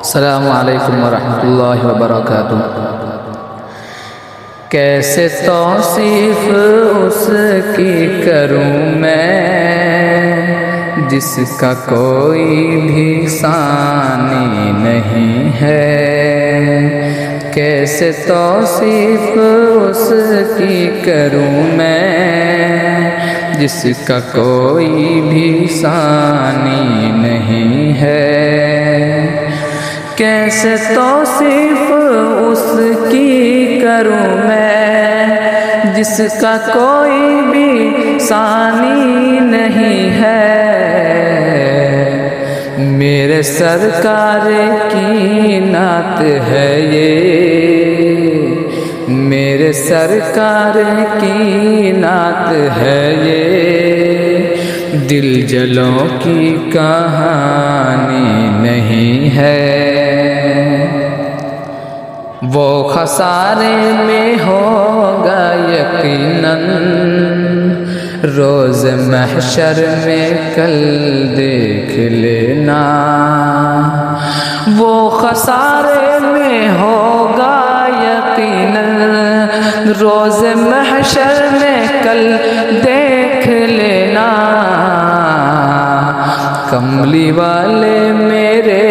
السلام علیکم ورحمۃ اللہ وبرکاتہ۔ کیسے توصیف اس کی کروں میں جس کا کوئی بھی ثانی نہیں ہے۔ کیسے توصیف اس کی کروں میں جس کا کوئی بھی ثانی نہیں ہے۔ کیسے توصیف اس کی کروں میں جس کا کوئی بھی ثانی نہیں ہے۔ میرے سرکار کی نعت ہے یہ، میرے سرکار کی نعت ہے یہ، دل جلوں کی کہانی نہیں ہے۔ وہ خسارے میں ہوگا یقیناً روز محشر میں کل دیکھ لینا۔ وہ خسارے میں ہوگا یقیناً روز محشر میں کل دیکھ لینا۔ کملی والے میرے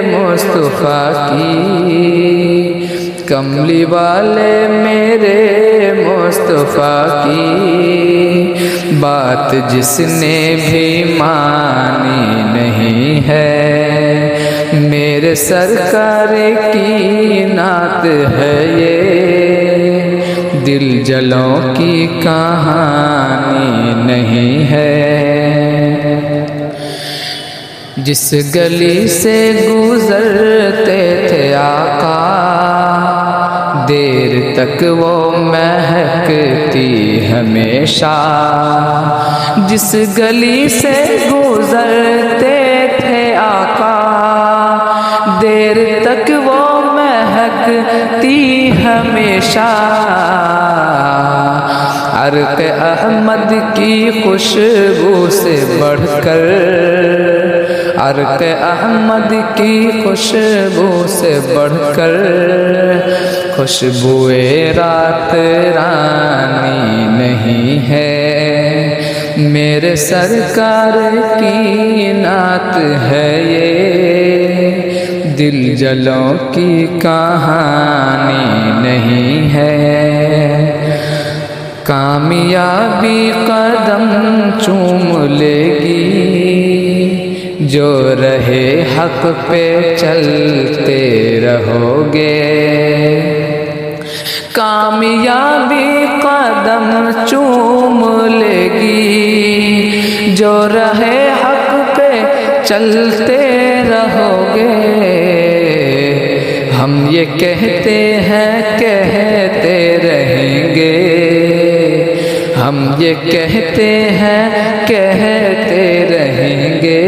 مصطفیٰ کی، کملی والے میرے مصطفیٰ کی بات جس نے بھی مانی نہیں ہے۔ میرے سرکار کی نعت ہے یہ، دل جلوں کی کہانی نہیں ہے۔ جس گلی سے گزرتے تھے آقا دیر تک وہ مہکتی ہمیشہ۔ جس گلی سے گزرتے تھے آقا دیر تک وہ مہکتی ہمیشہ۔ عرق احمد کی خوشبو سے بڑھ کر، عرق احمد کی خوشبو سے بڑھ کر خوشبوئے رات رانی نہیں ہے۔ میرے سرکار کی نعت ہے یہ، دل جلوں کی کہانی نہیں ہے۔ کامیابی قدم چوم لے گی جو رہے حق پہ چلتے رہو گے۔ کامیابی قدم چوم لے گی جو رہے حق پہ چلتے رہو گے۔ ہم یہ کہتے ہیں کہتے رہیں گے، ہم یہ کہتے ہیں کہتے رہیں گے،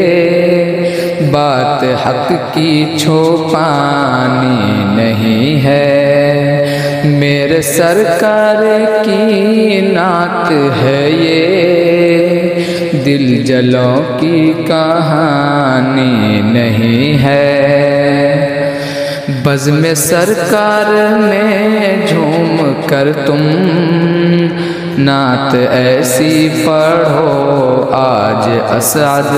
بات حق کی چھپانی نہیں ہے۔ میرے سرکار کی نعت ہے یہ، دل جلوں کی کہانی نہیں ہے۔ بزم سرکار میں جھوم کر تم نعت ایسی پڑھو آج اسعد۔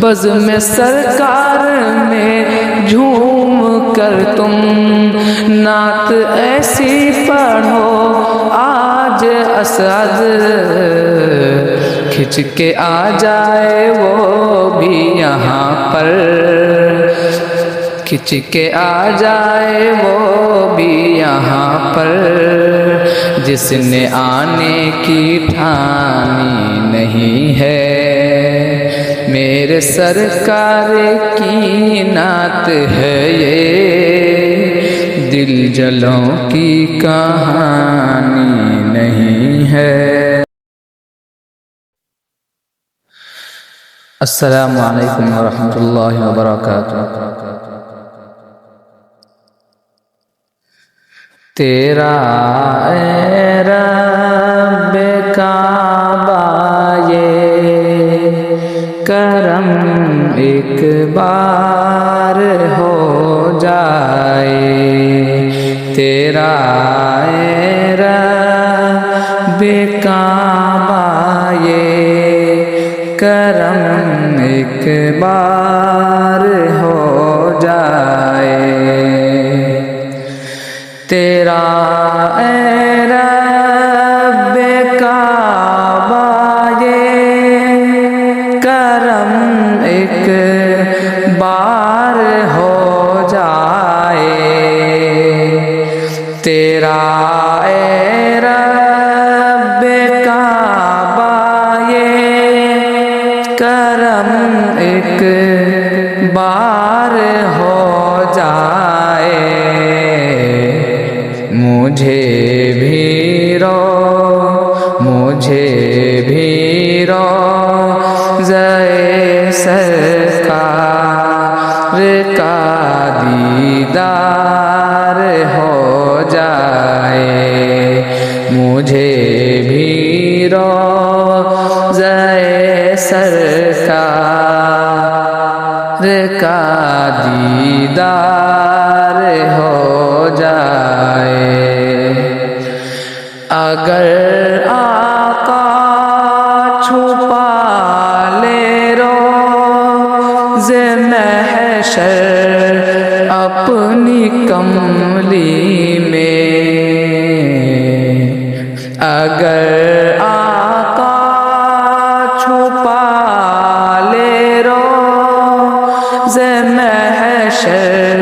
بزم سرکار میں جھوم کر تم نعت ایسی پڑھو آج اسعد۔ کھچ کے آ جائے وہ بھی یہاں پر، کھچ کے آ جائے وہ بھی یہاں پر، جس نے آنے کی ٹھانی نہیں ہے۔ میرے سرکار کی نعت ہے یہ، دل جلوں کی کہانی نہیں ہے۔ السلام علیکم ورحمۃ اللہ وبرکاتہ۔ تیرا اے رب کعبہ یہ کرم ایک بار ہو جائے تیرا اے رب کعبہ یہ کرم ایک بار ہو جائے تیرا اے رب کعبہ یہ کرم ایک بار ہو جائے تیرا اے رب کعبہ یہ کرم ایک بار ہو جائے مجھے بھی روضۂ سرکار کا دیدار ہو جائے مجھے بھی روضۂ سرکار کا دیدار ہو جائے اگر آقا چھپا لے روز محشر اپنی کملی میں اگر آقا چھپا لے روز محشر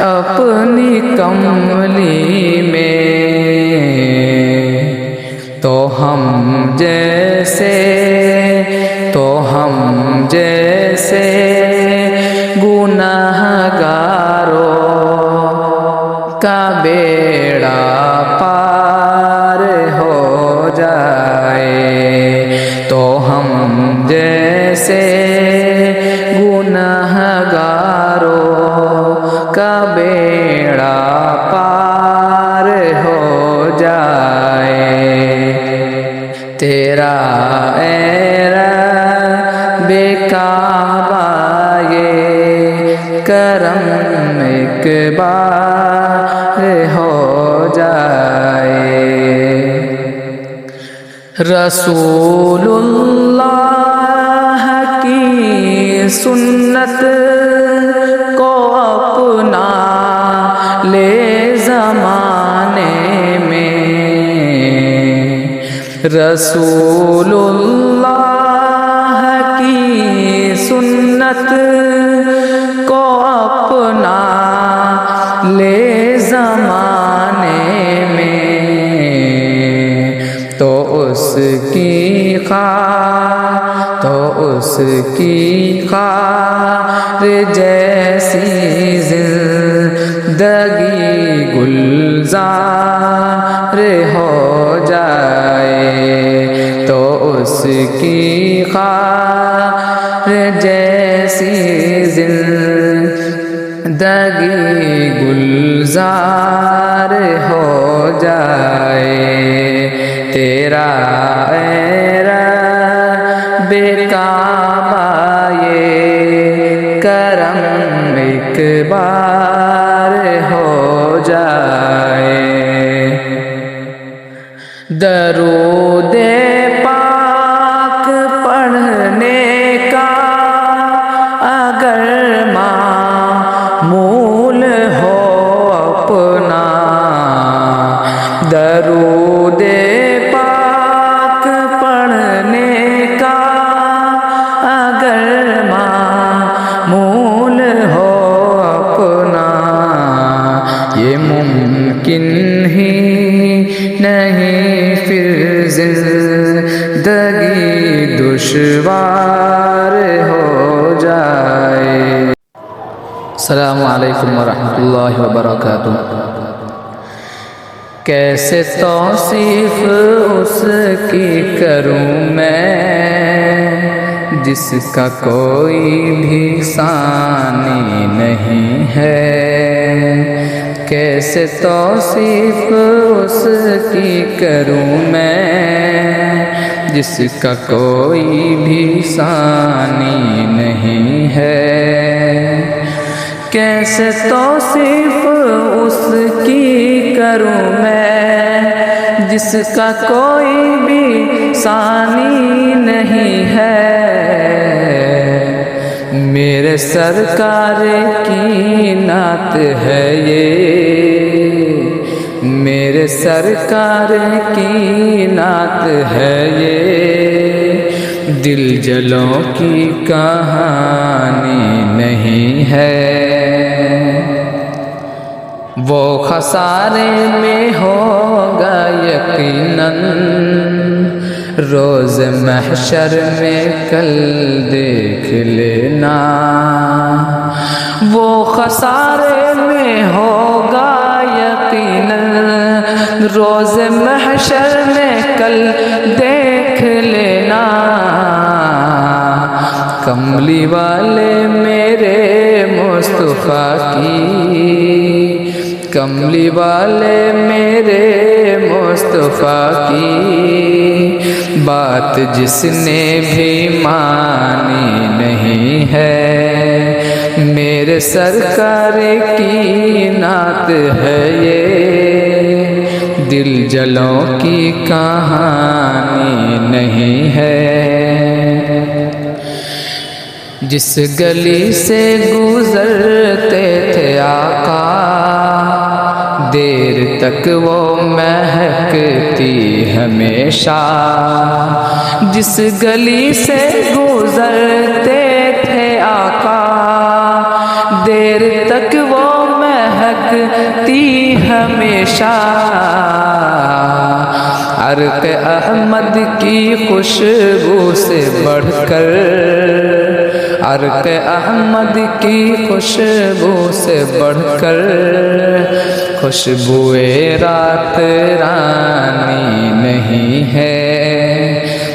اپنی کملی میں تو ہم جیسے گناہگاروں کا بیڑا پار ہو جائے تو ہم جیسے گناہگاروں کا بیڑا پار ہو جائے تیرا اے رب کعبہ یہ کرم ایک بار ہو جائے رسول اللہ کی سنت کو اپنا لے زمانے میں رسول اللہ کی سنت کو اپنا لے زمانے میں تو اس کی خار جیسی زندگی گلزار ہو جائے تو اس کی خار جیسی زندگی گلزار ہو جائے تیرا اے رب کعبہ یہ کرم ایک بار ہو جائے درود پاک پڑھنے کا اگر معمول ہو اپنا درود پاک پڑھنے کا اگر معمول ہو اپنا یہ ممکن ہی نہیں پھر زندگی دشوار ہو جائے السلام علیکم ورحمۃ اللہ وبرکاتہ کیسے توصیف اس کی کروں میں جس کا کوئی بھی ثانی نہیں ہے کیسے توصیف اس کی کروں میں جس کا کوئی بھی ثانی نہیں ہے کیسے توصیف اس کی کروں میں جس کا کوئی بھی ثانی نہیں ہے۔ میرے سرکار کی نعت ہے یہ، میرے سرکار کی نعت ہے یہ، دل جلوں کی کہانی نہیں ہے۔ وہ خسارے میں ہوگا یقیناً روز محشر میں کل دیکھ لینا، وہ خسارے میں ہوگا یقیناً روز محشر میں کل دیکھ لینا۔ کملی والے میرے مصطفیٰ کی، کملی والے میرے مصطفیٰ کی بات جس نے بھی مانی نہیں ہے۔ میرے سرکار کی نعت ہے یہ، دل جلوں کی کہانی نہیں ہے۔ جس گلی سے گزرتے تھے آقا دیر تک وہ مہکتی ہمیشہ، جس گلی سے گزرتے تھے آقا دیر تک وہ مہکتی ہمیشہ۔ عرق احمد کی خوشبو سے بڑھ کر، عرق احمد کی خوشبو سے بڑھ کر خوشبوئے رات رانی نہیں ہے۔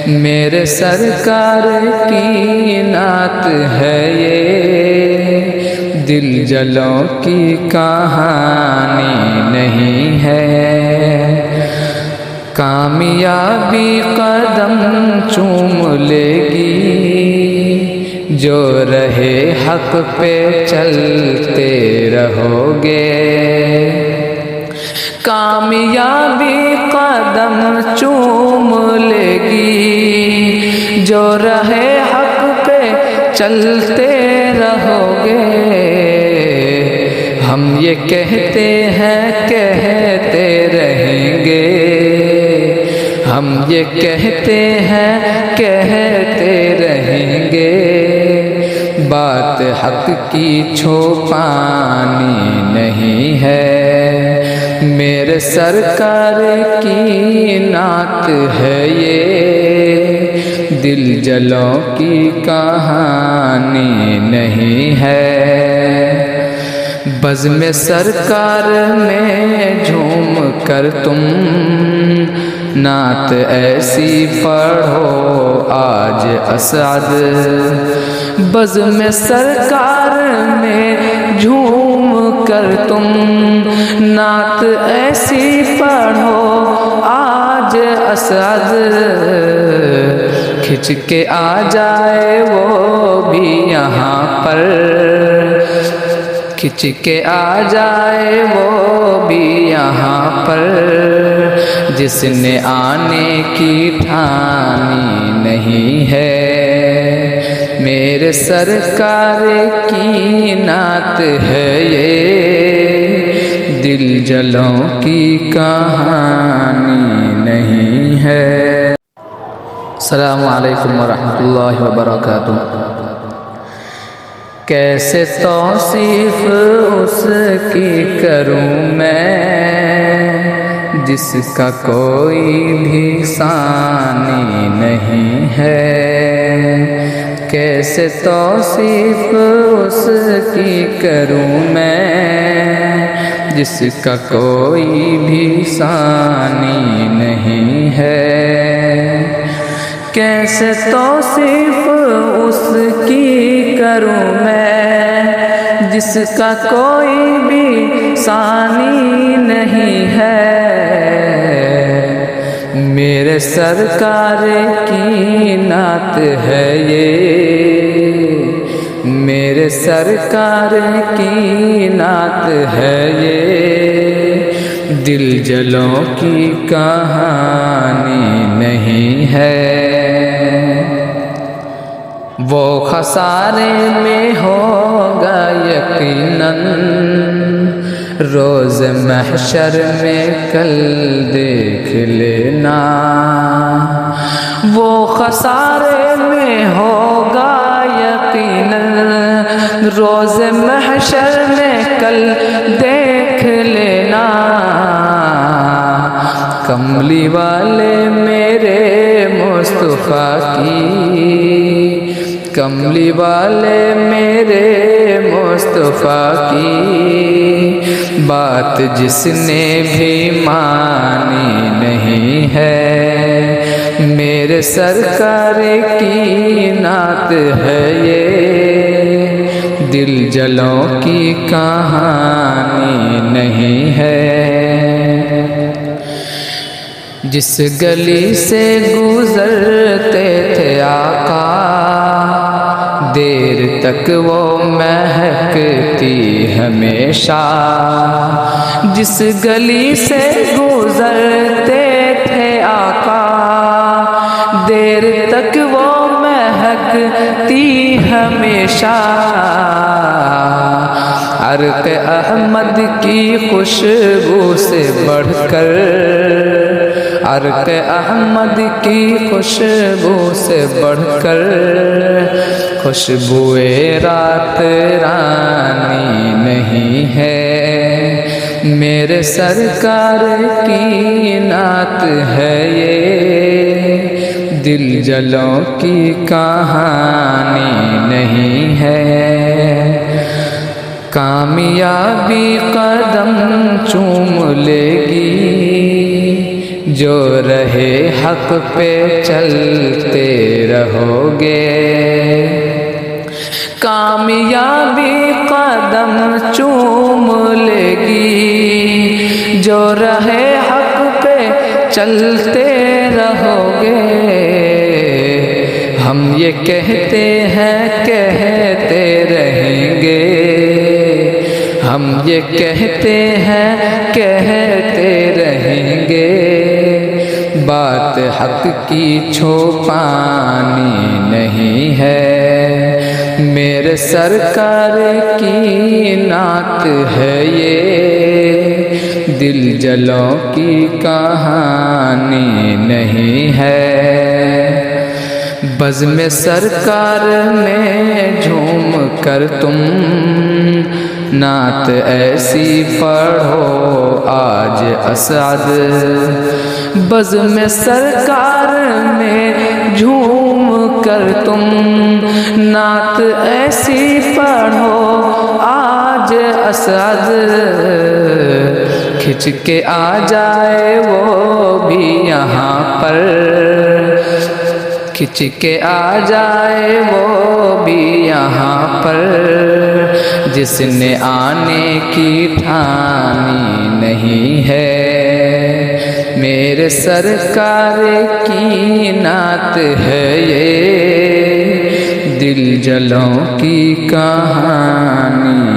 میرے سرکار کی نعت ہے یہ، دل جلوں کی کہانی نہیں ہے۔ کامیابی قدم چوم لے گی جو رہے حق پہ چلتے رہو گے، کامیابی قدم چوم لے گی جو رہے حق پہ چلتے رہو گے۔ ہم یہ کہتے ہیں کہتے رہیں گے، ہم یہ کہتے ہیں کہتے رہیں گے، بات حق کی چھپانی نہیں ہے۔ میرے سرکار کی نعت ہے یہ، دل جلوں کی کہانی نہیں ہے۔ بزم سرکار میں جھوم کر تم نعت ایسی پڑھو آج اسعد، بزم سرکار میں جھوم کر تم نعت ایسی پڑھو آج اسعد، کھچ کے آ جائے وہ بھی یہاں پر، کھچ کے آ جائے وہ بھی یہاں پر، جس نے آنے کی ٹھانی نہیں ہے۔ میرے سرکار کی نعت ہے یہ، دل جلوں کی کہانی نہیں ہے۔ السلام علیکم ورحمۃ اللہ وبرکاتہ۔ کیسے توصیف اس کی کروں میں جس کا کوئی بھی ثانی نہیں ہے، کیسے توصیف اس کی کروں میں جس کا کوئی بھی ثانی نہیں ہے، کیسے توصیف اس کی کروں میں جس کا کوئی بھی ثانی نہیں ہے۔ میرے سرکار کی نعت ہے یہ، میرے سرکار کی نعت ہے یہ، دل جلوں کی کہانی نہیں ہے۔ وہ خسارے میں ہوگا یقیناً، روز محشر میں کل دیکھ لینا۔ وہ خسارے میں ہوگا یقیناً، روز محشر میں کل دیکھ لینا۔ کملی والے میرے مصطفیٰ کی، کملی والے میرے مصطفیٰ کی بات جس نے بھی مانی نہیں ہے، میرے سرکار کی نعت ہے یہ، دل جلوں کی کہانی نہیں ہے۔ جس گلی سے گزرتے تھے آقا، دیر تک وہ مہکتی ہمیشہ۔ جس گلی سے گزرتے تھے آقا، دیر تک وہ مہکتی ہمیشہ۔ عرق احمد کی خوشبو سے بڑھ کر، عرق احمد کی خوشبو سے بڑھ کر، خوشبوئے رات رانی نہیں ہے، میرے سرکار کی نعت ہے یہ، دل جلوں کی کہانی نہیں ہے۔ کامیابی قدم چوم لے گی، جو رہے حق پہ چلتے رہو گے۔ کامیابی قدم چوم لے گی، جو رہے حق پہ چلتے رہو گے۔ ہم یہ کہتے ہیں کہتے رہیں گے، ہم یہ کہتے ہیں کہتے رہیں گے، بات حق کی چھپانی نہیں ہے، میرے سرکار کی نعت ہے یہ، دل جلوں کی کہانی نہیں ہے۔ بزم سرکار میں جھوم کر تم نعت ایسی پڑھو آج اسعد، بزم سرکار میں جھوم کر تم نعت ایسی پڑھو آج اسعد، کھچ کے آ جائے وہ بھی یہاں پر، کھچ کے آ جائے وہ بھی یہاں پر، جس نے آنے کی ٹھانی نہیں ہے، میرے سرکار کی نعت ہے یہ، دل جلوں کی کہانی